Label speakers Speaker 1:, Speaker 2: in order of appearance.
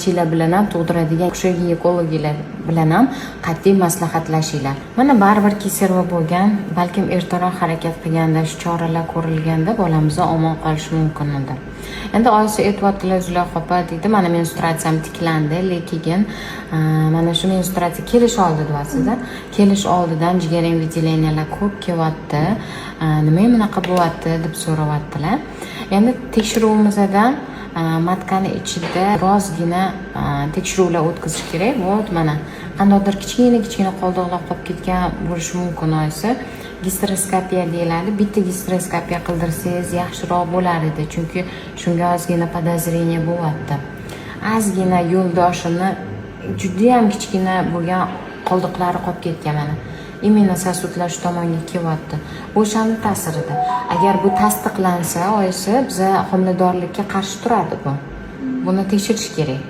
Speaker 1: bog'chachilar bilan ham tug'diradigan o'sha ginekologlar bilan ham qat'iy maslahatlashinglar. Mana baribir keserva bo'lgan, balkim ertaroq harakat qilganda, shu choralar ko'rilganda bolamizni omon qolishi mumkin edi. Endi oyisi aytibdilar, Zulayho opa deydi, mana menstruatsiyam tiklandi, lekin mana shu menstruatsiya kelish oldi deyapsiz-da. Kelish oldidan jigaring vyutileniyalar ko'p kelyapti. Nima bunaqa bo'lyapti deb so'rayaptilar. Endi tekshiruvimizda matkani ichida birozgina tekshiruvlar o'tkazish kerak. Vot mana qandaydir kichkina qoldiqlar qolib ketgan bo'lishi mumkin oyisi. Gisteroskopiya deyiladi. Bitta gisteroskopiya qildirsangiz yaxshiroq bo'lar edi, chunki shunga ozgina podozreniya bo'lyapti. Ozgina yo'ldoshini juda ham kichkina bo'lgan qoldiqlari qolib ketgan mana. Imенно sosudlar shu tomonga kelyapti. O'shani ta'sirida. Agar bu tasdiqlansa, oyisi biza homiladorlikka qarshi turadi bu. Buni tekshirish kerak.